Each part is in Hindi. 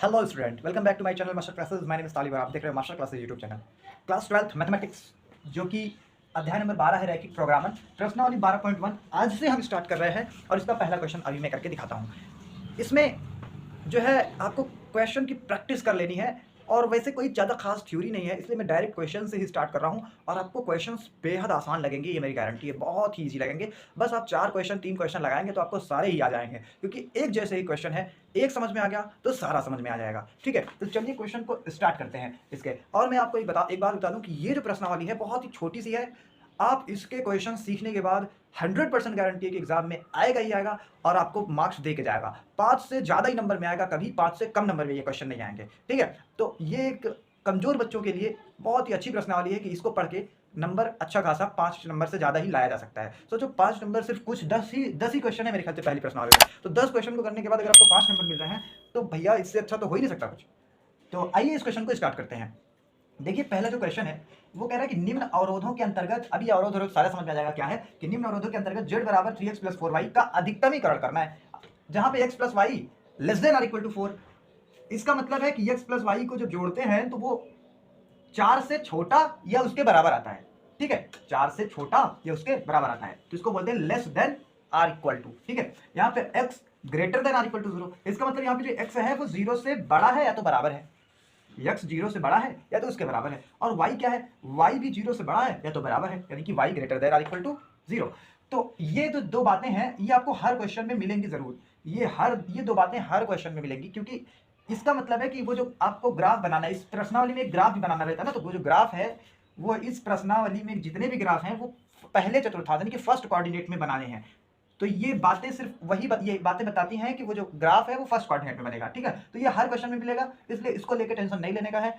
Hello student, welcome back to my channel master classes. My name is Talib और आप देख रहे हैं master classes YouTube channel. Class 12th mathematics, जो कि अध्याय नंबर 12 है, रैखिक प्रोग्रामन, प्रश्नावली 12.1 आज से हम स्टार्ट कर रहे हैं और इसका पहला क्वेश्चन अभी मैं करके दिखाता हूँ। इसमें जो है आपको क्वेश्चन की प्रैक्टिस कर लेनी है और वैसे कोई ज़्यादा खास थ्योरी नहीं है, इसलिए मैं डायरेक्ट क्वेश्चन से ही स्टार्ट कर रहा हूँ और आपको क्वेश्चंस बेहद आसान लगेंगे, ये मेरी गारंटी है। बहुत ही ईजी लगेंगे। बस आप 3 क्वेश्चन लगाएंगे तो आपको सारे ही आ जाएंगे, क्योंकि एक जैसे ही क्वेश्चन है, एक समझ में आ गया तो सारा समझ में आ जाएगा। ठीक है, तो चलिए क्वेश्चन को स्टार्ट करते हैं इसके। और मैं आपको एक बात बता दूं कि ये जो प्रश्नावली है बहुत ही छोटी सी है। आप इसके क्वेश्चन सीखने के बाद 100% गारंटी है कि एग्जाम में आएगा ही आएगा और आपको मार्क्स दे के जाएगा। 5 से ज़्यादा ही नंबर में आएगा, कभी 5 से कम नंबर में ये क्वेश्चन नहीं आएंगे। ठीक है, तो ये एक कमज़ोर बच्चों के लिए बहुत ही अच्छी प्रश्नावली है कि इसको पढ़ के नंबर अच्छा खासा 5 नंबर से ज़्यादा ही लाया जा सकता है। सोचो 5 नंबर सिर्फ कुछ 10 ही क्वेश्चन है मेरे ख्याल से पहली प्रश्नावली में, तो 10 क्वेश्चन को करने के बाद अगर आपको 5 नंबर मिल रहे हैं तो भैया इससे अच्छा तो हो ही नहीं सकता कुछ। तो आइए इस क्वेश्चन को स्टार्ट करते हैं। देखिए पहला जो क्वेश्चन है वो कह रहा है कि निम्न अवरोधों के अंतर्गत, अभी अवरोध सारा समझ में आ जाएगा क्या है, कि निम्न अवरोधों के अंतर्गत z बराबर 3x + 4y का अधिकतमीकरण करना है, जहां पे x + y less than or equal to 4। इसका मतलब है कि x + y को जब जोड़ते हैं तो वो 4 से छोटा या उसके बराबर आता है। ठीक है, 4 से छोटा या उसके बराबर आता है, तो इसको बोलते हैं less than or equal to. ठीक है, यहाँ पे x greater than or equal to 0, इसका मतलब यहाँ पे जो x है वो 0 से बड़ा है या तो बराबर है, x 0 से बड़ा है या तो उसके बराबर है, और y क्या है, y भी 0 से बड़ा है या तो बराबर है, यानी कि y greater than or equal to 0। तो ये जो दो बातें हैं ये आपको हर क्वेश्चन में मिलेंगी जरूर। ये दो बातें हर क्वेश्चन में मिलेंगी, क्योंकि इसका मतलब है कि वो जो आपको ग्राफ बनाना है, इस प्रश्नावली में एक ग्राफ भी बनाना रहता है ना, तो वो जो ग्राफ है वो इस प्रश्नावली में जितने भी ग्राफ हैं वो पहले चतुर्थांश यानी कि फर्स्ट कोऑर्डिनेट में बनाने हैं। तो ये बातें सिर्फ ये बातें बताती हैं कि वो जो ग्राफ है वो फर्स्ट कोऑर्डिनेट में बनेगा। ठीक है, तो ये हर क्वेश्चन में मिलेगा, इसलिए इसको लेकर टेंशन नहीं लेने का है,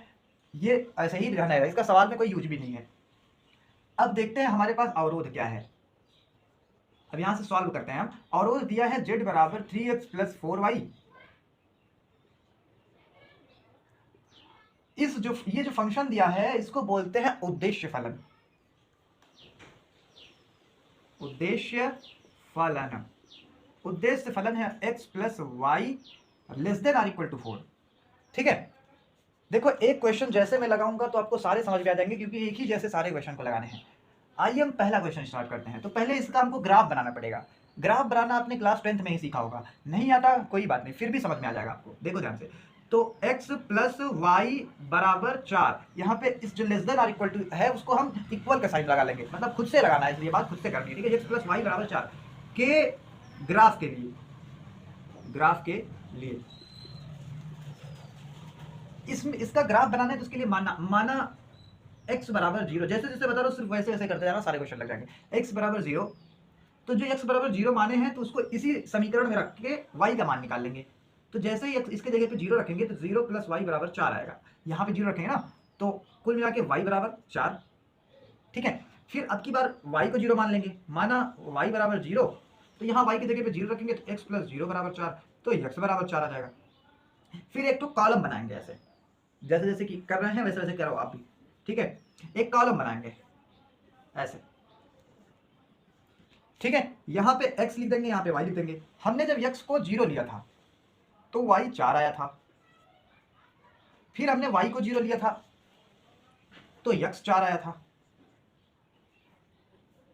ये ऐसे ही रहना है, इसका सवाल में कोई यूज भी नहीं है। अब देखते हैं हमारे पास अवरोध क्या है। अब यहां से सॉल्व करते हैं हम। अवरोध दिया है z बराबर 3x + 4y। ये जो फंक्शन दिया है इसको बोलते हैं उद्देश्य फलन। उद्देश्य फलन, उद्देश्य फलन है x + y less than or equal to 4। ठीक है, देखो एक क्वेश्चन जैसे मैं लगाऊंगा तो आपको सारे समझ में आ जाएंगे, क्योंकि एक ही जैसे सारे क्वेश्चन को लगाने हैं। आइए हम पहला क्वेश्चन स्टार्ट करते हैं। तो पहले इसका हमको ग्राफ बनाना पड़ेगा। ग्राफ बनाना आपने क्लास 10th में ही सीखा होगा, नहीं आता कोई बात नहीं, फिर भी समझ में आ जाएगा आपको। देखो ध्यान से, तो x + y बराबर 4, यहाँ पे इस जो less than or equal to है उसको हम इक्वल का साइन लगा लेंगे, मतलब खुद से लगाना है, इसलिए बात खुद से करनी है। ठीक है, x + y बराबर 4 के ग्राफ के लिए इसका ग्राफ बनाना है, तो उसके लिए माना x बराबर 0, जैसे जैसे बता रहा हूँ सिर्फ वैसे वैसे करते जाना, सारे क्वेश्चन लग जाएंगे। x बराबर 0, तो जो x बराबर 0 माने हैं तो उसको इसी समीकरण में रख के y का मान निकाल लेंगे। तो जैसे ही इसके जगह पे 0 रखेंगे तो 0 + y बराबर 4 आएगा। यहाँ पे 0 रखेंगे ना, तो कुल मिला के y बराबर 4। ठीक है, फिर अब की बार y को 0 मान लेंगे, माना y बराबर 0, तो यहाँ y की जगह पे 0 रखेंगे तो x + 0 बराबर 4, तो x बराबर 4 आ जाएगा। फिर एक तो कॉलम बनाएंगे, ऐसे जैसे जैसे कि कर रहे हैं वैसे वैसे करो आप भी। ठीक है, एक कॉलम बनाएंगे ऐसे। ठीक है, यहां पे x लिख देंगे, यहां पे y लिख देंगे। हमने जब x को 0 लिया था तो y 4 आया था, फिर हमने y को 0 लिया था तो x 4 आया था।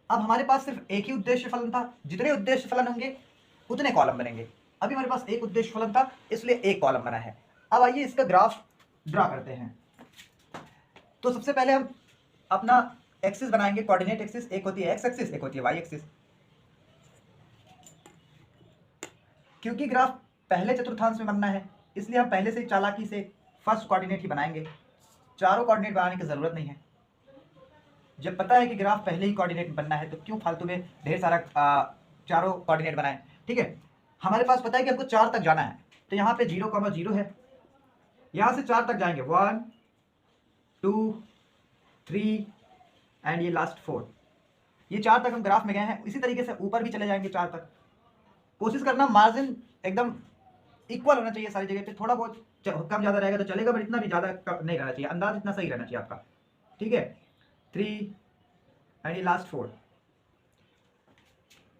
अब हमारे पास सिर्फ एक ही उद्देश्य फलन था, जितने उद्देश्य फलन होंगे उतने कॉलम बनेंगे। अभी हमारे पास एक उद्देश्य फलन था इसलिए एक कॉलम बना है। अब आइए इसका ग्राफ ड्रा करते हैं। तो सबसे पहले हम अपना एक्सिस बनाएंगे, कोऑर्डिनेट एक्सिस। एक होती है एक्स एक्सिस, एक होती है वाई एक्सिस। क्योंकि ग्राफ पहले चतुर्थांश में बनना है इसलिए हम पहले से चालाकी से फर्स्ट कोऑर्डिनेट ही बनाएंगे, चारों कोऑर्डिनेट बनाने की जरूरत नहीं है। जब पता है कि ग्राफ पहले ही कोऑर्डिनेट बनना है तो क्यों फालतू में ढेर सारा चारों कोऑर्डिनेट बनाएं। ठीक है, हमारे पास पता है कि हमको 4 तक जाना है, तो यहाँ पे 0, 0 है, यहाँ से 4 तक जाएंगे, 1 2 3 एंड ये लास्ट 4। ये 4 तक हम ग्राफ में गए हैं, इसी तरीके से ऊपर भी चले जाएंगे 4 तक। कोशिश करना मार्जिन एकदम इक्वल होना चाहिए सारी जगह पे, थोड़ा बहुत कम ज़्यादा रहेगा तो चलेगा, बट इतना भी ज़्यादा नहीं रहना चाहिए, अंदाज इतना सही रहना चाहिए आपका। ठीक है, 3 एंड ये लास्ट 4।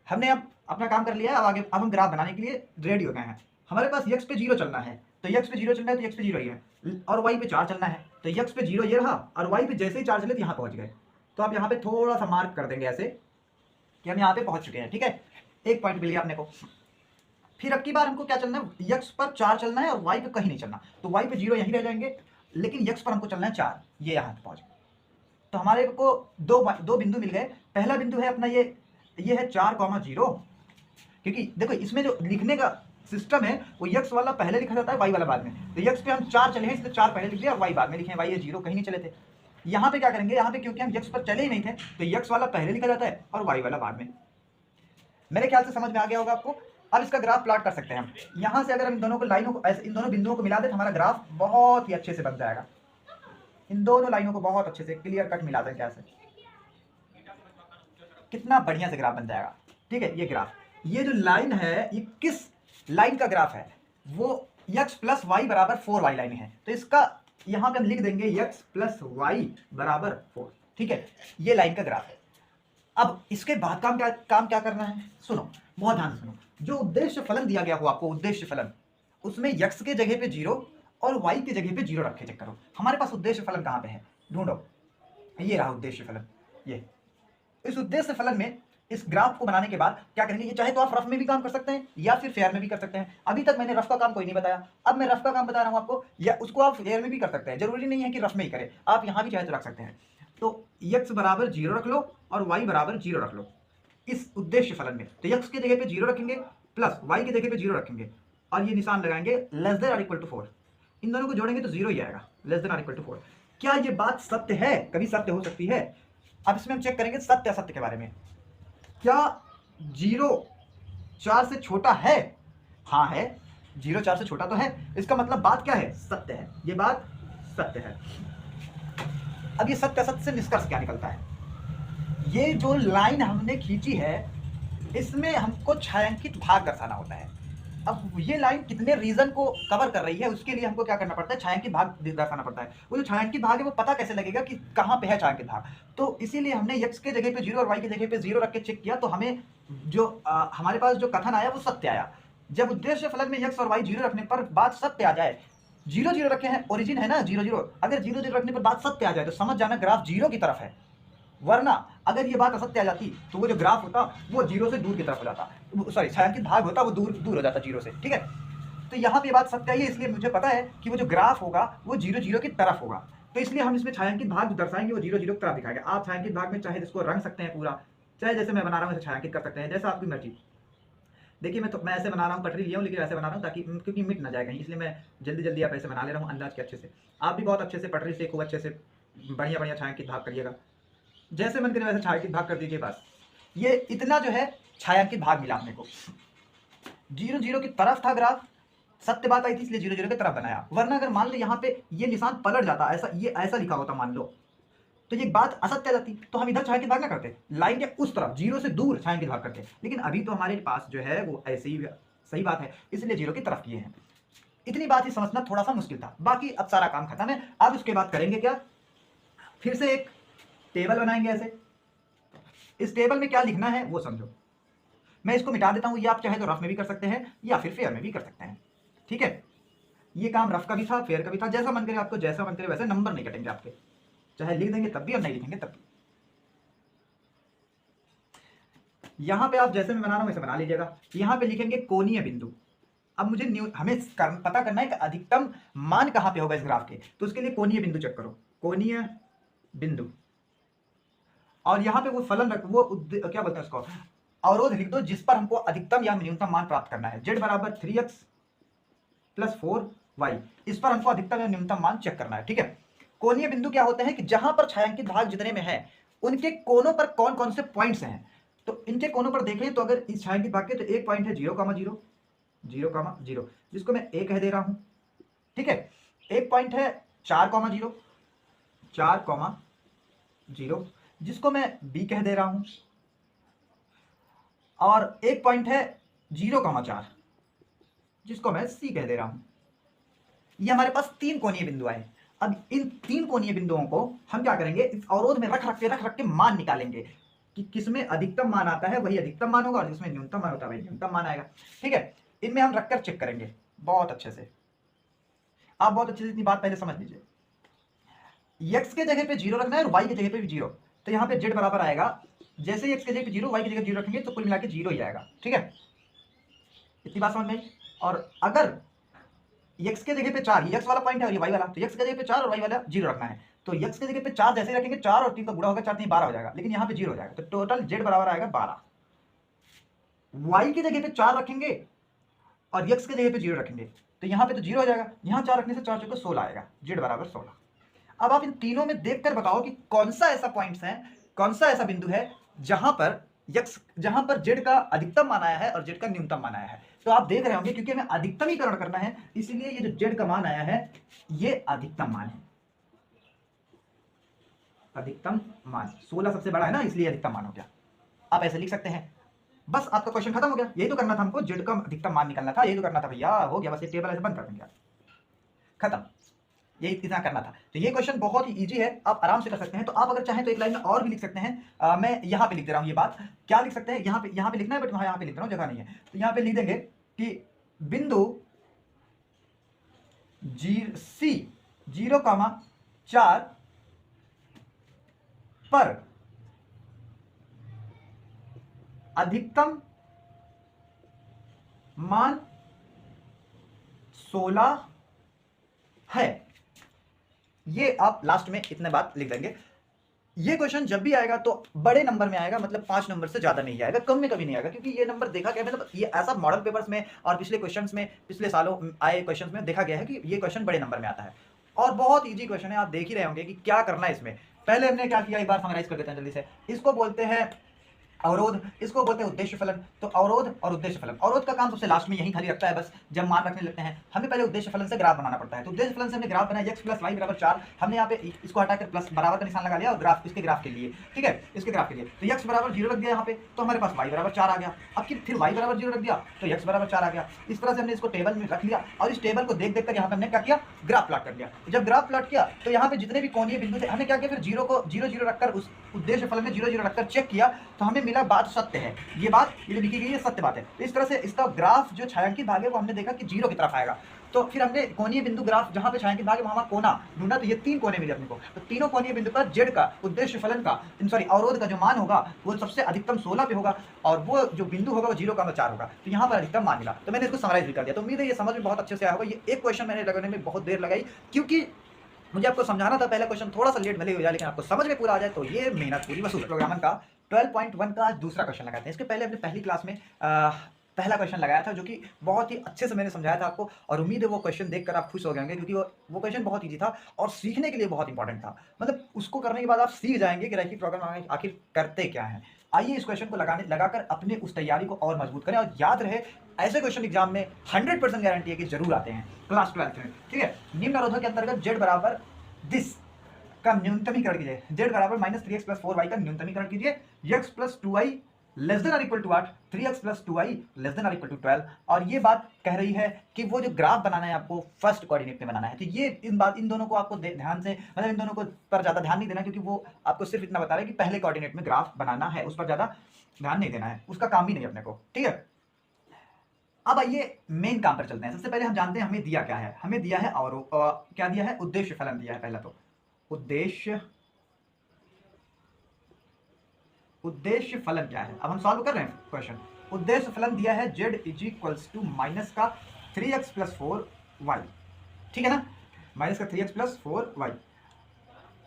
हमने अब अपना काम कर लिया है। अब हम ग्राफ बनाने के लिए रेडी हो गए हैं। हमारे पास x पे 0 चलना है, तो तो x पे 0 चलना है तो x पे 0 ही है, और y पे 4 चलना है तो x पे 0 ये रहा, और y पे जैसे ही 4 चले तो यहाँ पहुंच गए। तो आप यहाँ पे थोड़ा सा मार्क कर देंगे ऐसे कि हम यहाँ पे पहुंच चुके हैं। ठीक है, एक पॉइंट मिल गया अपने को। फिर अब की बार हमको क्या चलना है, x पर 4 चलना है और y पे कहीं नहीं चलना, तो y पे 0 यहीं रह जाएंगे, लेकिन x पर हमको चलना है 4, ये यहाँ पे पहुंच गए। तो हमारे को दो बिंदु मिल गए। पहला बिंदु है अपना ये है 4,0, क्योंकि देखो इसमें जो लिखने का सिस्टम है वो x वाला पहले लिखा जाता है, y वाला बाद में। तो x पे हम 4 चले हैं इसलिए 4 पहले लिख दिया और y बाद में लिखे हैं, y ये 0 कहीं नहीं चले थे। यहाँ पे क्या करेंगे, यहाँ पे क्योंकि हम x पर चले ही नहीं थे तो x वाला पहले लिखा जाता है और y वाला बाद में। मेरे ख्याल से समझ में आ गया होगा आपको। अब इसका ग्राफ प्लॉट कर सकते हैं हम। यहाँ से अगर हम इन दोनों को लाइनों को इन दोनों बिंदुओं को मिला दे तो हमारा ग्राफ बहुत ही अच्छे से बन जाएगा। इन दोनों लाइनों को बहुत अच्छे से क्लियर कट मिला दें, कैसे कितना बढ़िया से ग्राफ बन जाएगा। ठीक है, ये ग्राफ, ये जो लाइन है ये किस लाइन का ग्राफ है, वो x प्लस वाई बराबर 4y लाइन है। तो इसका यहाँ पे हम लिख देंगे x प्लस वाई बराबर 4। ठीक है, ये लाइन का ग्राफ है। अब इसके बाद काम क्या करना है, सुनो बहुत ध्यान से सुनो। जो उद्देश्य फलन दिया गया हो आपको, उद्देश्य फलन, उसमें x के जगह पे 0 और y की जगह पे 0 रखे, चेक करो हमारे पास उद्देश्य फलन कहाँ पे है, ढूंढो। ये रहा उद्देश्य फलन। ये इस उद्देश्य फलन में इस ग्राफ को बनाने के बाद क्या करेंगे, ये चाहे तो आप रफ में भी काम कर सकते हैं या फिर फेयर में भी कर सकते हैं। अभी तक मैंने रफ का काम कोई नहीं बताया, अब मैं रफ का काम बता रहा हूँ आपको, या उसको आप फेयर में भी कर सकते हैं, जरूरी नहीं है कि रफ में ही करें, आप यहाँ भी चाहे तो रख सकते हैं। तो x बराबर 0 रख लो और y बराबर 0 रख लो इस उद्देश्य फलन में। तो x की जगह पे 0 रखेंगे प्लस y की जगह पे 0 रखेंगे और ये निशान लगाएंगे less than or equal to 4। इन दोनों को जोड़ेंगे तो 0 ही आएगा, less than or equal to 4। क्या ये बात सत्य है, कभी सत्य हो सकती है? अब इसमें हम चेक करेंगे सत्य असत्य के बारे में। क्या 0 4 से छोटा है? हाँ है, 0 4 से छोटा तो है, इसका मतलब बात क्या है, सत्य है, ये बात सत्य है। अब ये सत्य असत्य से निष्कर्ष क्या निकलता है, ये जो लाइन हमने खींची है इसमें हमको छायांकित भाग दर्शाना होता है। अब ये लाइन कितने रीजन को कवर कर रही है उसके लिए हमको क्या करना पड़ता है, छायांकित भाग दर्शाना पड़ता है। वो जो छायांकित भाग है वो पता कैसे लगेगा कि कहाँ पे है छायांकित भाग, तो इसीलिए हमने x के जगह पे 0 और y की जगह पे 0 रख के चेक किया, तो हमें जो हमारे पास जो कथन आया वो सत्य आया। जब उद्देश्य फलन में x और y 0 रखने पर बात सत्य आ जाए, 0 0 रखे हैं, ओरिजिन है ना 0 0, अगर 0 0 रखने पर बात सत्य आ जाए तो समझ जाना ग्राफ 0 की तरफ है, वरना अगर ये बात असत्य आ जाती तो वो जो ग्राफ होता वो 0 से दूर की तरफ हो जाता, सॉरी छायांकित भाग होता वो दूर हो जाता 0 से। ठीक है, तो यहाँ पे बात सत्य आई है, इसलिए मुझे पता है कि वो जो ग्राफ होगा वो 0 0 की तरफ होगा, तो इसलिए हम इसमें छायांकित भाग दर्शाएंगे वो 0 0 की तरफ दिखाएंगे। आप छायांकित भाग में चाहे जिसको रंग सकते हैं पूरा, चाहे जैसे मैं बना रहा हूँ ऐसे छायांकित कर सकते हैं, जैसा आपकी मर्जी। देखिए मैं ऐसे बना रहा हूँ, पटरी लिया हूँ लेकिन ऐसे बना रहा हूँ ताकि क्योंकि मिट ना जाए कहीं, इसलिए मैं जल्दी आप ऐसे बना ले रहा हूँ अंदाज के अच्छे से। आप भी बहुत अच्छे से पटरी से खूब अच्छे से बढ़िया छायांकित भाग करिएगा, जैसे मन करे वैसे छायांकित भाग कर दीजिए। बस ये इतना जो है छायांकित भाग मिला अपने को। 0 0 की तरफ था ग्राफ, सत्य बात आई थी इसलिए 0 0 की तरफ बनाया, वरना अगर मान लो यहाँ पे ये निशान पलट जाता, ऐसा लिखा होता मान लो, तो ये बात असत्य जाती, तो हम इधर छायांकित भाग ना करते, लाइन के उस तरफ 0 से दूर छायांकित भाग करते। लेकिन अभी तो हमारे पास जो है वो ऐसे ही सही बात है, इसलिए 0 की तरफ किए हैं। इतनी बात ही समझना थोड़ा सा मुश्किल था, बाकी अब सारा काम खत्म है। अब उसके बाद करेंगे क्या, फिर से एक टेबल बनाएंगे ऐसे। इस टेबल में क्या लिखना है वो समझो, मैं इसको मिटा देता हूं, ये आप चाहे तो रफ में भी कर सकते हैं या फिर फेयर में भी कर सकते हैं। ठीक है, ये काम रफ का भी था फेयर का भी था, जैसा मन करे आपको, जैसा मन करे वैसे, नंबर नहीं कटेंगे आपके, चाहे लिख देंगे तब भी और नहीं लिखेंगे तब भी। यहां पे आप जैसे मैं बना रहा हूं वैसे बना लीजिएगा। यहां पे लिखेंगे कोणीय बिंदु। अब मुझे हमें पता करना है कि अधिकतम मान कहां पे होगा इस ग्राफ के, तो उसके लिए कोणीय बिंदु चेक करो, कोणीय बिंदु, और यहाँ पे वो फलन क्या बोलते हैं उसको, अवरोध लिख दो जिस पर हमको अधिकतम या न्यूनतम मान प्राप्त करना है। z बराबर 3x प्लस 4y, इस पर हमको अधिकतम या न्यूनतम मान चेक करना है। ठीक है, कोणीय बिंदु क्या होते हैं कि जहां पर छायांकित भाग जितने में है उनके कोनों पर कौन कौन से पॉइंट्स हैं, तो इनके कोनों पर देखें तो अगर इस छायांकित भाग के तो एक पॉइंट है 0,0 0,0 जिसको मैं a कह दे रहा हूं। ठीक है, एक पॉइंट है 4,0 4,0 जिसको मैं b कह दे रहा हूं, और एक पॉइंट है 0,4 जिसको मैं c कह दे रहा हूं। ये हमारे पास 3 कोणीय बिंदु आए। अब इन 3 कोणीय बिंदुओं को हम क्या करेंगे, इस अवरोध में रख रख के मान निकालेंगे कि किसमें अधिकतम मान आता है वही अधिकतम मान होगा और जिसमें न्यूनतम मान होता है वही न्यूनतम मान आएगा। ठीक है, इनमें हम रखकर चेक करेंगे बहुत अच्छे से। आप बहुत अच्छे से इतनी बात पहले समझ लीजिए, x के जगह पे 0 रखना है और y की जगह पे भी 0। तो यहाँ पे z बराबर आएगा, जैसे ही x की जगह पे 0 y की जगह 0 रखेंगे तो कुल मिला के 0 ही आएगा। ठीक है, इतनी बात समझ में आई। और अगर x के जगह पे 4, ये x वाला पॉइंट है और ये y वाला, तो x के जगह पे 4 और y वाला 0 रखना है। तो x के जगह पे 4 जैसे रखेंगे, 4 और 3 का गुणा होगा, 4 3 12 हो जाएगा, लेकिन यहाँ पे 0 हो जाएगा। तो टोटल z बराबर आएगा 12। y की जगह पे 4 रखेंगे और x के जगह पे 0 रखेंगे, तो यहाँ पे तो 0 हो जाएगा, यहाँ 4 रखने से 4 चौके 16 आएगा, z बराबर 16। अब आप इन तीनों में देखकर बताओ कि कौन सा ऐसा पॉइंट्स है, कौन सा ऐसा बिंदु है जहां पर z का अधिकतम मान आया है और z का न्यूनतम मान आया है। तो आप देख रहे होंगे, क्योंकि हमें अधिकतमीकरण करना है, इसलिए ये जो z का मान आया है ये अधिकतम मान है। अधिकतम मान 16 सबसे बड़ा है ना, इसलिए अधिकतम मान हो गया। आप ऐसे लिख सकते हैं। बस आपका क्वेश्चन खत्म हो गया। यही तो करना था हमको, z का अधिकतम मान निकालना था, यही तो करना था भैया। हो गया, बस ये टेबल ऐसे बंद कर देंगे, खत्म। यही इतना करना था। तो ये क्वेश्चन बहुत ही इजी है, आप आराम से कर सकते हैं। तो आप अगर चाहें तो एक लाइन में और भी लिख सकते हैं। मैं यहाँ पे लिख दे रहा हूँ ये बात। क्या लिख सकते हैं, यहाँ पे लिखना है, बट वहाँ यहाँ पे लिख रहा हूँ, जगह नहीं है। तो यहाँ पे लिख देंगे कि बिंदु C 0,4 पर अधिकतम मान 16 है। ये आप लास्ट में इतने बात लिख देंगे। ये क्वेश्चन जब भी आएगा तो बड़े नंबर में आएगा, मतलब 5 नंबर से ज्यादा नहीं आएगा, कम में कभी नहीं आएगा, क्योंकि ये नंबर देखा गया, मतलब ये ऐसा मॉडल पेपर्स में और पिछले क्वेश्चंस में, पिछले सालों आए क्वेश्चंस में देखा गया है कि ये क्वेश्चन बड़े नंबर में आता है और बहुत इजी क्वेश्चन है। आप देख ही रहे होंगे कि क्या करना है इसमें। पहले हमने क्या किया, एक बार समराइज कर देते हैं जल्दी से। इसको बोलते हैं अवरोध, इसको बोलते हैं उद्देश्य फलन। तो अवरोध और उद्देश्य फलन, अवरोध का काम सबसे लास्ट में यही खाली रखता है, बस जब मान रखने लगते हैं। हमें पहले उद्देश्य फलन से ग्राफ बनाना पड़ता है। तो उद्देश्य फलन से हमने ग्राफ बनाया, x प्लस वाई बराबर 4। हमने यहाँ पे इसको हटाकर प्लस बराबर का निशान लगा लिया और ग्राफ, इसके ग्राफ के लिए, ठीक है, इसके ग्राफ के लिए। तो x बराबर 0 रख दिया यहाँ पे, तो हमारे पास y बराबर 4 आ गया। अब फिर y बराबर 0 रख दिया तो x बराबर 4 आ गया। इस तरह से हमने इसको टेबल में रख लिया और इस टेबल को देख देख कर यहाँ पे हमने क्या किया, ग्राफ प्लॉट कर दिया। जब ग्राफ प्लॉट किया तो यहाँ पे जितने भी कोणीय बिंदु थे, हमने क्या किया, फिर 0 को 0 0 रखकर, उस उद्देश्य फलन में 0 0 रखकर चेक किया, तो हमें मिला बात सत्य है। ये बात ये जो लिखी गई है सत्य बात है। तो इस तरह से इसका ग्राफ जो छायांकित भाग है वो हमने देखा कि 0 की तरफ आएगा। तो फिर हमने कोणीय बिंदु ग्राफ जहां पे छायांकित भाग है वहां कोना ढूंढा, तो ये 3 कोने मिले अपने को। तो तीनों कोणीय बिंदु पर z का, उद्देश्य फलन का, सॉरी अवरोध का जो मान होगा वो सबसे अधिकतम 16 पे होगा और वो जो बिंदु होगा वो 0,4 होगा। तो यहाँ पर अधिकतम मान मिला। तो मैंने इसको समराइज भी कर दिया। तो उम्मीद है ये समझ में बहुत अच्छे से आया होगा। ये एक क्वेश्चन मैंने लगाने में बहुत देर लगाई, क्योंकि मुझे आपको समझाना था। पहला क्वेश्चन थोड़ा सा लेट भले हो जाए, लेकिन आपको समझ में पूरा आ जाए तो ये मेहनत पूरी वसूल। प्रोग्रामर का 12.1 का आज दूसरा क्वेश्चन लगाते हैं। इसके पहले हमने पहली क्लास में पहला क्वेश्चन लगाया था, जो कि बहुत ही अच्छे से मैंने समझाया था आपको, और उम्मीद है वो क्वेश्चन देखकर आप खुश हो गए होंगे, क्योंकि वो क्वेश्चन बहुत ईजी था और सीखने के लिए बहुत इंपॉर्टेंट था। मतलब उसको करने के बाद आप सीख जाएंगे कि रैखिक प्रोग्राम आखिर करते क्या है। आइए इस क्वेश्चन को लगाकर अपने उस तैयारी को और मजबूत करें। और याद रहे, ऐसे क्वेश्चन एग्जाम में 100% गारंटी है कि जरूर आते हैं क्लास 12 में, ठीक है। निम्न अवरोधों के अंतर्गत z बराबर दिस का न्यूनतमीकरण कीजिए। z बराबर -3x + 4y का न्यूनतमीकरण कीजिए। x + 2y less than or equal to 8, 3x + 2y less than or equal to 12। और ये बात कह रही है कि वो जो ग्राफ बनाना है आपको फर्स्ट कोऑर्डिनेट में बनाना है। तो ये इन दोनों को आपको ध्यान से, मतलब इन दोनों को पर ज़्यादा ध्यान नहीं देना, क्योंकि वो आपको सिर्फ इतना बता रहे हैं कि पहले कोऑर्डिनेट में ग्राफ बनाना है, उस पर ज़्यादा ध्यान नहीं देना है, उसका काम ही नहीं अपने को, ठीक है। अब आइए मेन काम पर चलते हैं। सबसे पहले हम जानते हैं हमें दिया क्या है। हमें दिया है और क्या दिया है, उद्देश्य फलन दिया है। पहला तो उद्देश्य फलन क्या है, अब हम सॉल्व कर रहे हैं क्वेश्चन। उद्देश्य फलन दिया है z = माइनस का 3x + 4y, ठीक है ना, माइनस का 3x + 4y।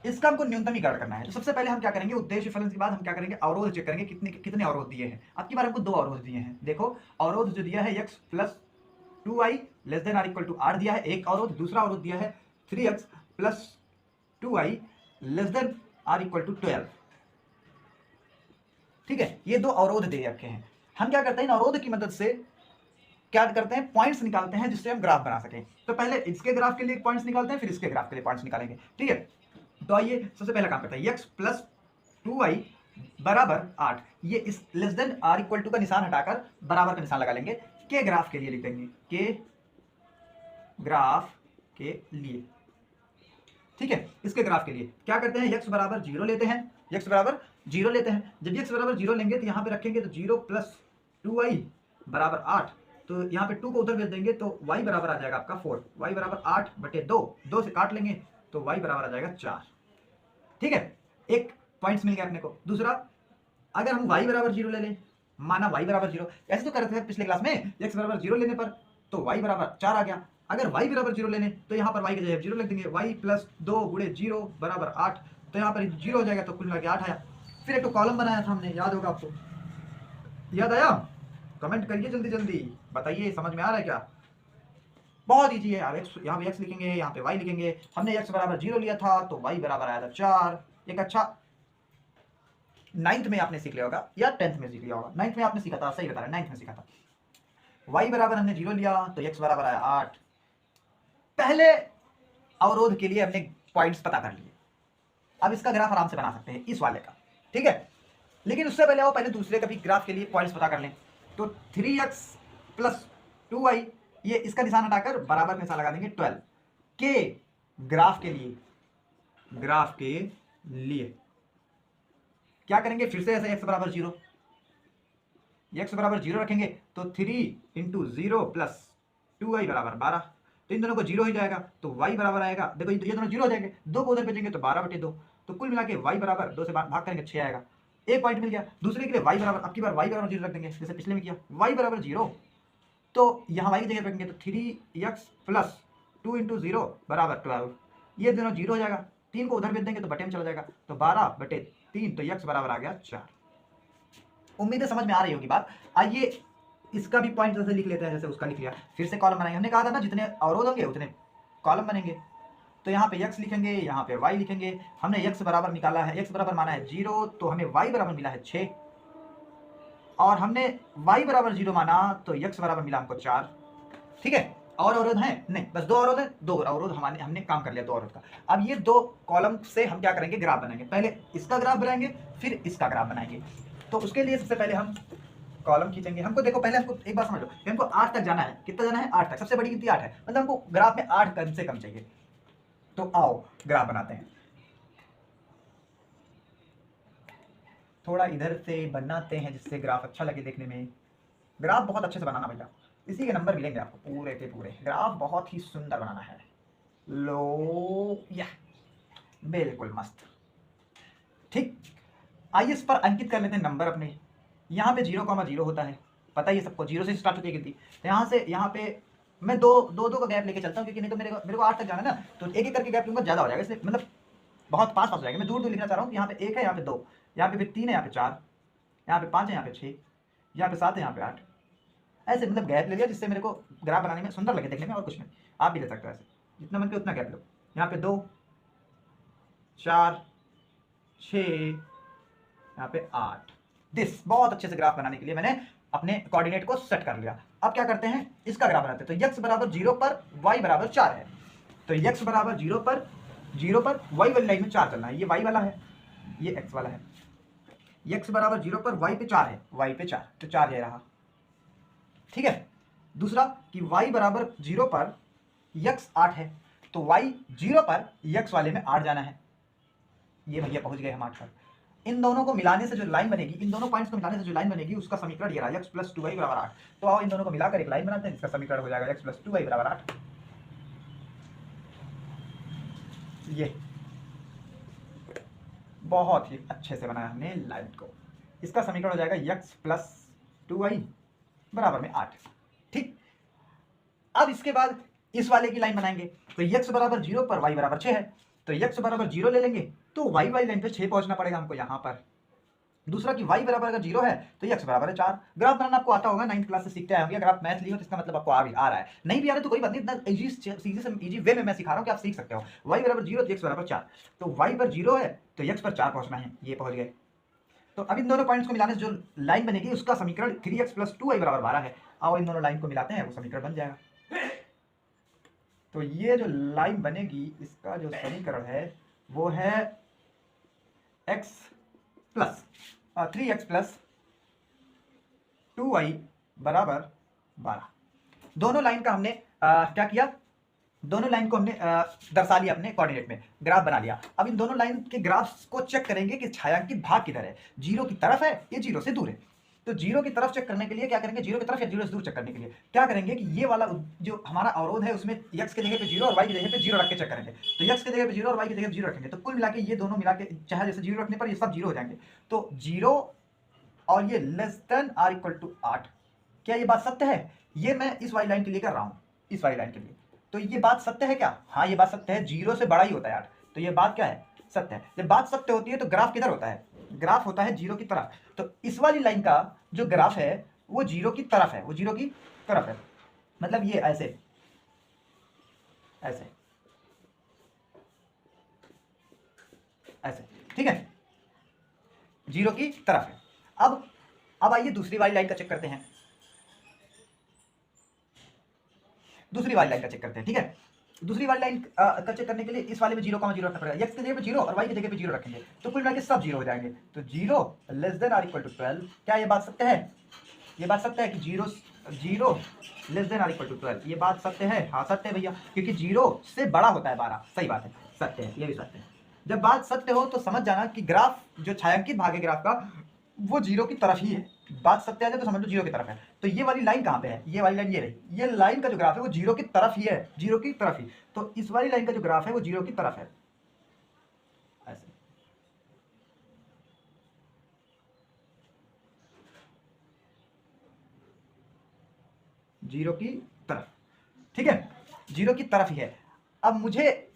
इसका हमको न्यूनतमीकरण करना है। तो सबसे पहले हम क्या करेंगे, उद्देश्य फलन के बाद हम क्या करेंगे, अवरोध चेक करेंगे कितने अवरोध दिए हैं। अब की बार हमको 2 अवरोध दिए हैं। देखो अवरोध जो दिया है x + 2y less than or equal to 8 दिया है एक अवरोध। दूसरा अवरोध दिया है 3x + 2y less than or equal to 12, ठीक है। ये 2 अवरोध दे रखे हैं। हम क्या करते हैं, इन अवरोध की मदद से क्या करते हैं, पॉइंट्स निकालते हैं जिससे हम ग्राफ बना सकें। तो पहले इसके ग्राफ के लिए पॉइंट्स निकालते हैं, फिर इसके ग्राफ के लिए पॉइंट्स निकालेंगे, ठीक है। तो आइए सबसे पहला काम करते हैं, x + 2y बराबर 8। ये इस less than or equal to का निशान हटाकर बराबर का निशान लगा लेंगे। के ग्राफ के लिए लिख देंगे, के ग्राफ के लिए, ठीक है। इसके ग्राफ के लिए क्या करते हैं, x बराबर 0 लेते हैं। x बराबर 0 लेते हैं। जब x बराबर 0 लेंगे तो यहाँ पे रखेंगे तो 0 + 2y बराबर 8। तो यहाँ पे 2 को उधर भेज देंगे तो y बराबर आ जाएगा आपका 4, y बराबर 8/2, 2 से काट लेंगे तो y बराबर आ जाएगा 4। ठीक है, एक पॉइंट्स मिल गया अपने को। दूसरा, अगर हम y बराबर 0 ले लें, माना y बराबर 0, ऐसे तो करते थे पिछले क्लास में, x बराबर 0 लेने पर तो y बराबर 4 आ गया। अगर y बराबर 0 लेने तो यहाँ पर y की जगह 0 लिख देंगे, y प्लस 2 गुणे 0 बराबर 8, तो यहाँ पर 0 हो जाएगा, तो कुल मिला के 8 आया। फिर एक तो कॉलम बनाया था हमने, याद होगा आपको, याद आया? कमेंट करिए जल्दी जल्दी, बताइए समझ में आ रहा है क्या? बहुत ईजी है। यहाँ पे x लिखेंगे, यहाँ पे y लिखेंगे। हमने x बराबर 0 लिया था तो y बराबर आया था 4। एक अच्छा 9th में आपने सीख लिया होगा या 10th में सीख लिया होगा। 9th में आपने सीखा था, सही बता रहा है, 9th में सीखा था। y बराबर हमने 0 लिया तो x बराबर आया 8। पहले अवरोध के लिए हमने पॉइंट्स पता कर लिए, अब इसका ग्राफ आराम से बना सकते हैं इस वाले का, ठीक है। लेकिन उससे पहले आओ, पहले दूसरे का भी ग्राफ के लिए पॉइंट्स पता कर लें। तो 3x प्लस 2y, ये इसका निशान हटाकर बराबर का निशान लगा देंगे 12 के ग्राफ के लिए। ग्राफ के लिए क्या करेंगे, फिर से ऐसे x बराबर 0, x बराबर 0 रखेंगे तो 3 इंटू 0 प्लस 2y बराबर 12, तो इन दोनों को 0 हो जाएगा, तो y बराबर आएगा, देखो ये दोनों 0 हो जाएंगे, 2 को उधर भेजेंगे तो 12/2, तो कुल मिला के y बराबर 2 से भाग करेंगे 6 आएगा। एक पॉइंट मिल गया। दूसरे के लिए y बराबर, अब की बार y बराबर 0 रख देंगे जैसे पिछले में किया, y बराबर 0, तो यहाँ y की जगह रखेंगे तो 3x प्लस 2 इंटू 0 बराबर 12, ये दोनों 0 हो जाएगा, 3 को उधर भेज देंगे तो बटे में चला जाएगा, तो 12/3, तो x बराबर आ गया 4। उम्मीद है समझ में आ रही होगी बात। आइए इसका भी पॉइंट जैसे लिख लेते हैं, जैसे उसका लिख लिया, फिर से कॉलम बनाएंगे। हमने कहा था ना जितने अवरोध होंगे उतने कॉलम बनेंगे। तो यहाँ पे x लिखेंगे, यहाँ पे y लिखेंगे। हमने x बराबर निकाला है, x बराबर माना है 0, तो हमें y बराबर मिला है 6, और हमने y बराबर 0 माना तो x बराबर मिला हमको 4। ठीक है, और अवरोध हैं? नहीं, बस 2 अवरोध है, 2 अवरोध हमने काम कर लिया 2 अवरोध का। अब ये 2 कॉलम से हम क्या करेंगे, ग्राफ बनाएंगे। पहले इसका ग्राफ बनाएंगे, फिर इसका ग्राफ बनाएंगे। तो उसके लिए सबसे पहले हम कॉलम खींचेंगे। हमको देखो, पहले हमको एक बात समझ लो, हमको 8 तक जाना है। कितना जाना है? 8 तक। सबसे बड़ी गिनती 8 है, मतलब हमको ग्राफ में 8 कम से कम चाहिए। तो आओ ग्राफ बनाते हैं, थोड़ा इधर से बनाते हैं जिससे ग्राफ अच्छा लगे देखने में। ग्राफ बहुत अच्छे से बनाना भैया, इसी के नंबर मिलेंगे आपको पूरे के पूरे। ग्राफ बहुत ही सुंदर बनाना है। लो या बिल्कुल मस्त। ठीक, आइए इस पर अंकित कर लेते हैं नंबर अपने। यहाँ पे 0,0 होता है, पता ही है सबको, 0 से स्टार्ट होती है गिनती। तो यहाँ से यहाँ पे मैं दो का गैप लेके चलता हूँ, क्योंकि नहीं तो मेरे को 8 तक जाना है ना, तो एक एक करके गैप लूंगा, ज़्यादा हो जाएगा, इसलिए मतलब बहुत पास हो जाएगा। मैं दूर दूर लिखना चाह रहा हूँ। यहाँ पे 1 है, यहाँ पे 2, यहाँ पे फिर 3 है, यहाँ पे 4, यहाँ पे 5 है, यहाँ पे 6, यहाँ पे 7 है, यहाँ पे 8, ऐसे मतलब गैप ले लिया जिससे मेरे को ग्राफ बनाने में सुंदर लगे देखने में, और कुछ नहीं। आप भी ले सकते हो ऐसे, जितना मन पे उतना गैप लो। यहाँ पे 2, 4, 6, यहाँ पे 8। दिस बहुत अच्छे से ग्राफ बनाने के लिए मैंने अपने कोऑर्डिनेट को सेट कर लिया। अब क्या करते हैं, इसका ग्राफ बनाते हैं। तो x बराबर 0 पर y बराबर 4 है, तो x बराबर 0 पर y वाली लाइन में 4 चलना है। ये y वाला है, ये x वाला है। x बराबर 0 पर y पे 4 है, y पे 4, तो 4 ये रहा। ठीक है। दूसरा कि y बराबर 0 पर x 8 है, तो y 0 पर x वाले में 8 जाना है। ये भैया पहुंच गए हम 8 पर। इन दोनों को मिलाने से जो लाइन बनेगी, इन दोनों पॉइंट्स को मिलाने से जो लाइन बनेगी, उसका समीकरण ये रहा, x प्लस 2y बराबर 8। तो आओ इन दोनों को मिलाकर एक लाइन बनाते हैं, जिसका समीकरण हो जाएगा x प्लस 2y बराबर 8। ये बहुत ही अच्छे से बनाया हमने लाइन को। इसका समीकरण हो जाएगा x प्लस 2y बराबर में 8। ठीक, अब इसके बाद इस वाले की लाइन बनाएंगे। तो x बराबर 0 पर y बराबर 6 है, तो x बराबर 0 ले लेंगे, तो y वाली लाइन पे 6 पहुंचना पड़ेगा हमको यहाँ पर। दूसरा कि y बराबर अगर 0 है तो x बराबर है 4। ग्राफ बनाना आपको आता होगा, 9th क्लास से सीखते आए होंगे। अगर आप मैथ लिए हो तो इसका मतलब आपको आ रहा है। नहीं भी आ रहा है तो कोई बात नहीं, इतना इजी वे में मैं सिखा रहा हूँ कि आप सीख सकते हो। y बराबर 0 तो x बराबर 4, तो y पर 0 है तो x पर 4 पहुंचना है, ये पहुंच गए। तो अब इन दोनों पॉइंट्स को मिलाने से जो लाइन बनेगी, उसका समीकरण 3x प्लस 2y बराबर 12 है। आओ इन दोनों लाइन को मिलाते हैं, वो समीकरण बन जाएगा। तो ये जो लाइन बनेगी, इसका जो समीकरण है वो है x plus 3x plus 2y बराबर 12। दोनों लाइन का हमने क्या किया, दोनों लाइन को हमने दर्शा लिया अपने कोऑर्डिनेट में, ग्राफ बना लिया। अब इन दोनों लाइन के ग्राफ्स को चेक करेंगे कि छायांकित भाग किधर है। 0 की तरफ है, ये 0 से दूर है। तो जीरो की तरफ चेक करने के लिए क्या करेंगे, जीरो की तरफ या जीरो से दूर चेक करने के लिए क्या करेंगे कि ये वाला जो हमारा अवरोध है उसमें x की जगह पे जीरो और y की जगह पे जीरो रख के चेक करेंगे। तो x की जगह पे जीरो और y की जगह पे जीरो रखेंगे तो कुल मिला के ये दोनों मिला के चाहे जैसे जीरो रखने पर ये सब जीरो हो जाएंगे। तो जीरो और ये less than or equal to 8। क्या ये बात सत्य है? ये मैं इस वाली लाइन के लिए कर रहा हूं, इस वाली लाइन के लिए। तो ये बात सत्य है क्या? हाँ ये बात सत्य है, जीरो से बड़ा ही होता है 8। तो ये बात क्या है? सत्य है। जब बात सत्य होती है तो ग्राफ किधर होता है? ग्राफ होता है जीरो की तरफ। तो इस वाली लाइन का जो ग्राफ है वो जीरो की तरफ है, वो जीरो की तरफ है। मतलब ये ऐसे ऐसे ऐसे, ठीक है, जीरो की तरफ है। अब आइए दूसरी वाली लाइन का चेक करते हैं, दूसरी वाली लाइन का चेक करते हैं, ठीक है। दूसरी वाली लाइन का चेक करने के लिए इस वाले में 0,0 रखना पड़ेगा। x की जगह पे 0 और y की जगह पे 0 रखेंगे तो कुल मिला के सब 0 हो जाएंगे। तो 0 less than or equal to 12। क्या ये बात सत्य है? ये बात सत्य है कि 0 less than or equal to 12, ये बात सत्य है? हाँ सत्य है भैया, क्योंकि 0 से बड़ा होता है 12। सही बात है, सत्य है, ये भी सत्य है। जब बात सत्य हो तो समझ जाना कि ग्राफ जो छायांकित भाग है ग्राफ का वो जीरो की तरफ ही है। बात सत्य आ जाए तो समझ लो जीरो की तरफ है। तो ये वाली लाइन कहाँ पे है? ये वाली लाइन ये रही, ये लाइन का जो ग्राफ है वो जीरो की तरफ ही है, जीरो की तरफ ही। तो इस वाली लाइन का जो ग्राफ है वो जीरो की तरफ है, ऐसे। जीरो की तरफ, ठीक है, जीरो की तरफ ही है। अब मुझे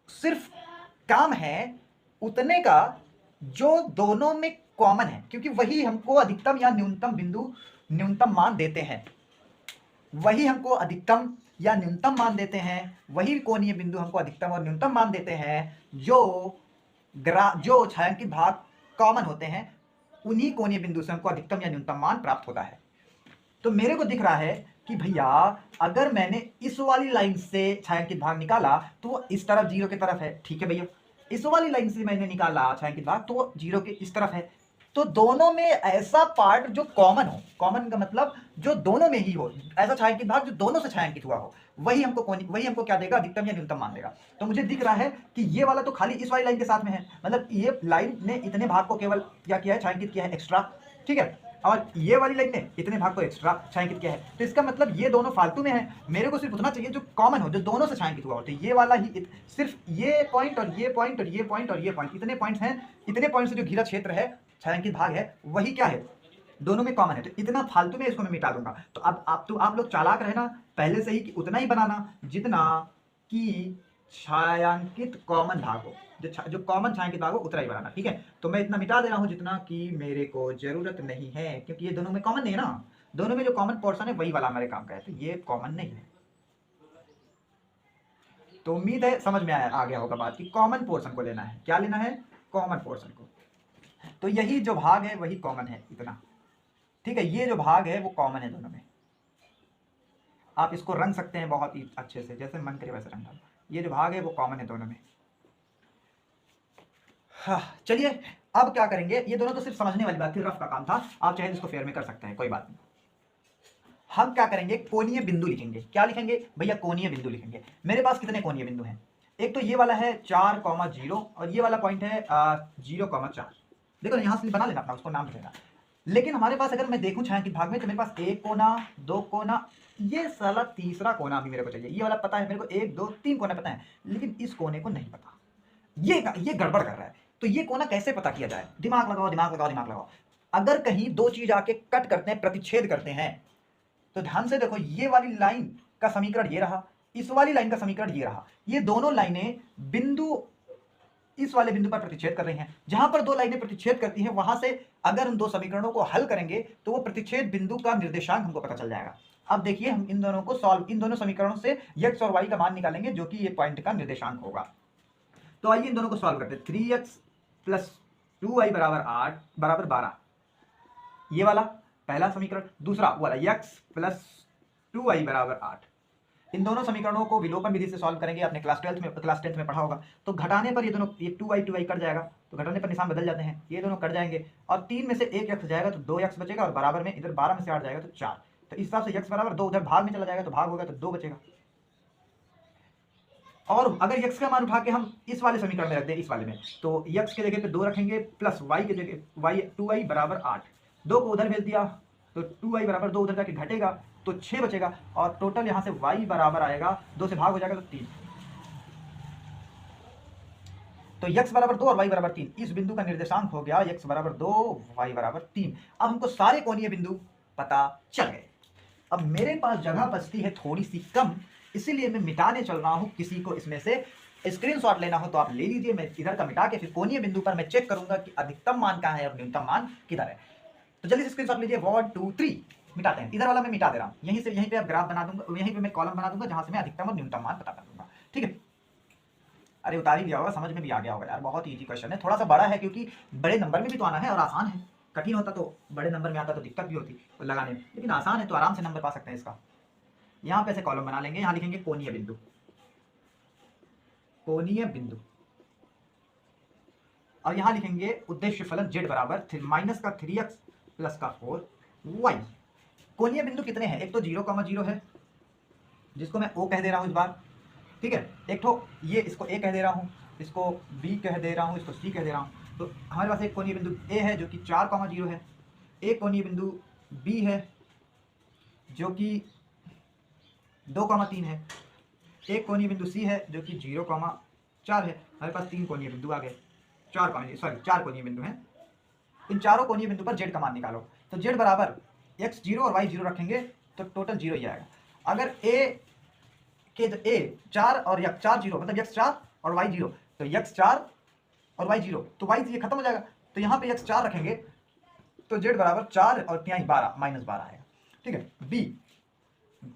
सिर्फ काम है उतने का जो दोनों में कॉमन है, क्योंकि वही हमको अधिकतम या न्यूनतम बिंदु, न्यूनतम मान देते हैं, वही हमको अधिकतम या न्यूनतम मान देते हैं, वही कोणीय बिंदु हमको अधिकतम और न्यूनतम मान देते हैं जो छायांकित भाग कॉमन होते हैं, उन्हीं कोणीय बिंदु से हमको अधिकतम या न्यूनतम मान प्राप्त होता है। तो मेरे को दिख रहा है कि भैया अगर मैंने इस वाली लाइन से छायांकित भाग निकाला तो वो इस तरफ जीरो की तरफ है, ठीक है भैया। इस वाली लाइन से मैंने निकाला छायांकित भाग तो वो जीरो के इस तरफ है। तो दोनों में ऐसा पार्ट जो कॉमन हो, कॉमन का मतलब जो दोनों में ही हो, ऐसा छायांकित भाग जो दोनों से छायांकित हुआ हो, वही हमको क्या देगा? अधिकतम या न्यूनतम मान देगा। तो मुझे दिख रहा है कि ये वाला तो खाली इस वाली लाइन के साथ में है, मतलब ये लाइन ने इतने भाग को केवल क्या किया है? छायांकित किया है, एक्स्ट्रा, ठीक है। और ये वाली लाइन ने इतने भाग को एक्स्ट्रा छायांकित किया है। तो इसका मतलब ये दोनों फालतू में है, मेरे को सिर्फ उतना चाहिए जो कॉमन हो, जो दोनों से छायांकित हुआ हो। तो ये वाला ही, सिर्फ ये पॉइंट और ये पॉइंट और ये पॉइंट और ये पॉइंट, इतने पॉइंट्स हैं, इतने पॉइंट से जो घिरा क्षेत्र है, छायांकित भाग है, वही क्या है? दोनों में कॉमन है। तो इतना फालतू में इसको मैं मिटा दूंगा। तो अब आप लोग चालाक रहना पहले से ही कि उतना ही बनाना जितना कि छायांकित कॉमन भाग हो, जो कॉमन छायांकित भाग हो उतना ही बनाना, ठीक है। तो मैं इतना मिटा दे रहा हूं जितना कि मेरे को जरूरत नहीं है, क्योंकि ये दोनों में कॉमन नहीं है ना, दोनों में जो कॉमन पोर्शन है वही वाला हमारे काम का है, तो ये कॉमन नहीं है। तो उम्मीद है समझ में आ गया होगा बात कि कॉमन पोर्शन को लेना है। क्या लेना है? कॉमन पोर्शन को। तो यही जो भाग है वही कॉमन है, इतना, ठीक है। ये जो भाग है वो कॉमन है दोनों में। आप इसको रंग सकते हैं बहुत ही अच्छे से, जैसे मन करे वैसे रंग डालो। ये जो भाग है वो कॉमन है दोनों में। हाँ चलिए अब क्या करेंगे, ये दोनों तो सिर्फ समझने वाली बात थी, रफ का काम था, आप चाहे इसको फेयर में कर सकते हैं, कोई बात नहीं। हम क्या करेंगे? कोणीय बिंदु लिखेंगे। क्या लिखेंगे भैया? कोणीय बिंदु लिखेंगे। मेरे पास कितने कोणीय बिंदु हैं? एक तो ये वाला है 4,0 और ये वाला पॉइंट है 0,4। देखो यहाँ से बना लेना अपना, उसको नाम लिखेगा। लेकिन हमारे पास अगर मैं देखूं छायांकित भाग में तो मेरे पास एक कोना, दो कोना, ये साला तीसरा कोना भी मेरे को चाहिए। ये वाला पता है मेरे को, 1 2 3 कोने पता है, लेकिन इस कोने को नहीं पता। ये गड़बड़ कर रहा है। तो ये कोना कैसे पता किया जाए? दिमाग लगाओ, दिमाग लगाओ, दिमाग लगाओ। अगर कहीं दो चीज आके कट करते हैं, प्रतिच्छेद करते हैं, तो ध्यान से देखो, ये वाली लाइन का समीकरण ये रहा, इस वाली लाइन का समीकरण ये रहा। ये दोनों लाइनें बिंदु, इस वाले बिंदु पर प्रतिच्छेद कर रही हैं। जहां पर दो लाइनें प्रतिच्छेद करती हैं वहां से अगर हम दो समीकरणों को हल करेंगे तो वो प्रतिच्छेद बिंदु का निर्देशांक हमको पता चल जाएगा। अब देखिए हम इन दोनों को सॉल्व, इन दोनों समीकरणों से x और y का मान निकालेंगे जो कि ये पॉइंट का निर्देशांक होगा। तो आइए इन दोनों को सॉल्व करते हैं। 3x + 2y = 8 = 12, ये वाला पहला समीकरण। दूसरा वाला x + 2y = 8। इन दोनों समीकरणों को विलोपन विधि से सॉल्व करेंगे, आपने क्लास 10th में पढ़ा होगा। तो घटाने पर ये दोनों, ये 2y कट जाएगा, तो घटाने पर निशान बदल जाते हैं, ये दोनों कट जाएंगे और 3 में से 1 x जाएगा तो 2x बचेगा और बराबर में इधर 12 में से 8 जाएगा तो 4। तो इस हिसाब से x = 2, उधर भाग में चला जाएगा तो भाग होगा तो 2 बचेगा। और अगर x का मान उठा के हम इस वाले समीकरण में रख दें, इस वाले में, तो x की जगह पे 2 रखेंगे प्लस y की जगह 2y = 8, 2 को उधर भेज दिया तो 2y बराबर 2 उधर जाके घटेगा तो 6 बचेगा, और टोटल यहाँ से y बराबर आएगा 2 से भाग हो जाएगा तो 3। तो x बराबर 2 और y बराबर 3, इस बिंदु का निर्देशांक हो गया x बराबर 2 y बराबर 3। अब हमको सारे कोणीय बिंदु पता चल गए। अब मेरे पास जगह बचती है थोड़ी सी कम, इसीलिए मैं मिटाने चल रहा हूं। किसी को इसमें से स्क्रीनशॉट लेना हो तो आप ले लीजिए। मैं इधर का मिटा के फिर कोणीय बिंदु पर मैं चेक करूंगा कि अधिकतम मान कहां है और न्यूनतम मान किधर है। तो जल्दी से स्क्रीनशॉट लीजिए। 1 2 3 मिटाते हैं। इधर वाला मैं मिटा दे रहा हूं, यहीं पे आप ग्राफ बना दूंगा, यहीं पे मैं कॉलम बना दूंगा जहां से मैं अधिकतम और न्यूनतम मान पता कर दूंगा। ठीक है, अरे उतार ही दिया होगा, समझ में भी आ गया होगा यार। बहुत ईजी क्वेश्चन है, थोड़ा सा बड़ा है क्योंकि बड़े नंबर में भी तो आना है और आसान है। कठिन होता तो बड़े नंबर में आता तो दिक्कत भी होती तो लगाने में, लेकिन आसान है तो आराम से नंबर पा सकते हैं इसका। यहाँ पे ऐसे कॉलम बना लेंगे, यहाँ लिखेंगे कोणीय बिंदु, कोणीय बिंदु, और यहाँ लिखेंगे उद्देश्य फलन z बराबर माइनस का 3x प्लस का 4y। कोणीय बिंदु कितने हैं? एक तो 0,0 है जिसको मैं O कह दे रहा हूँ इस बार, ठीक है। एक तो ये इसको A कह दे रहा हूँ, इसको B कह दे रहा हूँ, इसको C कह दे रहा हूँ। तो हमारे पास एक कोणीय बिंदु A है जो कि 4,0 है, एक कोणीय बिंदु B है जो कि 2,3 है, एक कोणीय बिंदु C है जो कि 0,4 है। हमारे पास 3 कोणीय बिंदु आ गए, 4 कोणीय बिंदु हैं। इन चारों कोणीय बिंदु पर z का मान निकालो। तो z बराबर x0 और y0 रखेंगे तो टोटल 0 ही आएगा। अगर a 4 और x4 0 मतलब x4 और y0, तो x4 और y0 तो y ये खत्म हो जाएगा। तो यहाँ पे x4 रखेंगे तो z बराबर 4 और 3 12 -12 आएगा। ठीक है। b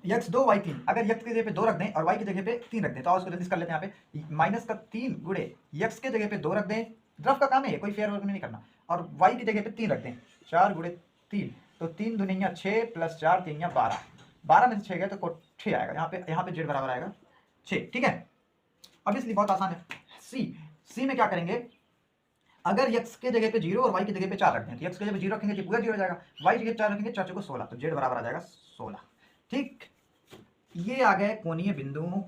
x2 y3, अगर x की जगह पे 2 रख दें और y की जगह पे 3 रख दें तो उसको जल्दी कर लेते हैं। यहाँ पे माइनस का 3 गुणे x के जगह पे 2 रख दें, रफ का काम है, कोई फेयर वर्क नहीं करना, और y की जगह पे 3 रख दें, 4 गुणे 3 तो 3 दूनिया 6 प्लस 4 3 12, 12 में से 6 गए तो 6 आएगा। यहाँ पे z बराबर आएगा 6। ठीक है, अब इसलिए बहुत आसान है। सी में क्या करेंगे, अगर x के जगह पे 0 और y की जगह पे 4 रखते हैं तो x की जगह पे 0 रखेंगे तो पूरा 0 हो जाएगा, y की जगह 4 रखेंगे 4 को 16, तो z बराबर आ जाएगा 16। ठीक, ये आ गए कोणीय बिंदुओं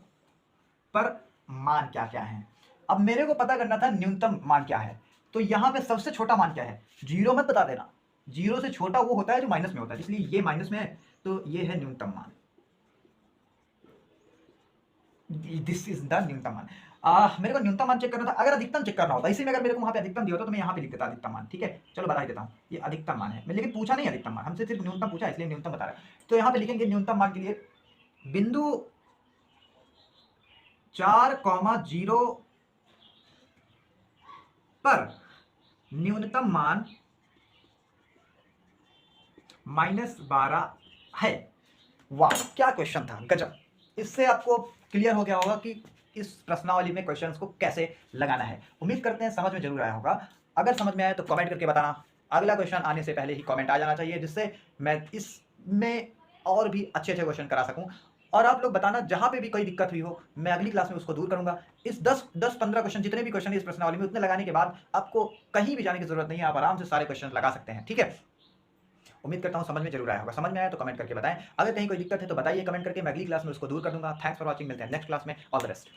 पर मान क्या क्या है। अब मेरे को पता करना था न्यूनतम मान क्या है, तो यहां पे सबसे छोटा मान क्या है, 0 मत बता देना, 0 से छोटा वो होता है जो माइनस में होता है, इसलिए ये माइनस में है तो ये है न्यूनतम मान। दिस इज द न्यूनतम मान। मेरे को न्यूनतम मान चेक करना था, अगर अधिकतम चेक करना होता, इसी में अगर मेरे को वहां पे अधिकतम दिया होता तो मैं यहाँ पे लिख देता अधिकतम मान। ठीक है, चलो बता ही देता हूँ, ये अधिकतम मान है, लेकिन पूछा नहीं अधिकतम मान, हमसे सिर्फ न्यूनतम पूछा इसलिए न्यूनतम बता रहा है। तो यहाँ पे लिखेंगे न्यूनतम मान के लिए बिंदु 4,0 पर न्यूनतम मान -12 है। वाह क्या क्वेश्चन था, गजब। इससे आपको क्लियर हो गया होगा कि इस प्रश्नावली में क्वेश्चंस को कैसे लगाना है। उम्मीद करते हैं समझ में जरूर आया होगा। अगर समझ में आया तो कमेंट करके बताना, अगला क्वेश्चन आने से पहले ही कमेंट आ जाना चाहिए, जिससे मैं इसमें और भी अच्छे क्वेश्चन करा सकूं। और आप लोग बताना जहां पे भी कोई दिक्कत हुई हो, मैं अगली क्लास में उसको दूर करूंगा। इस 10-15 क्वेश्चन, जितने भी क्वेश्चन इस प्रश्नावली में, उतने लगाने के बाद आपको कहीं भी जाने की जरूरत नहीं है, आप आराम से सारे क्वेश्चन लगा सकते हैं। ठीक है, उम्मीद करता हूं समझ में जरूर आया होगा। समझ में आया तो कमेंट करके बताएं, अगर कहीं कोई दिक्कत है तो बताइए कमेंट करके, मैं अगली क्लास में उसको दूर कर दूंगा। थैंक्स फॉर वॉचिंग, मिलते हैं नेक्स्ट क्लास में। All the best.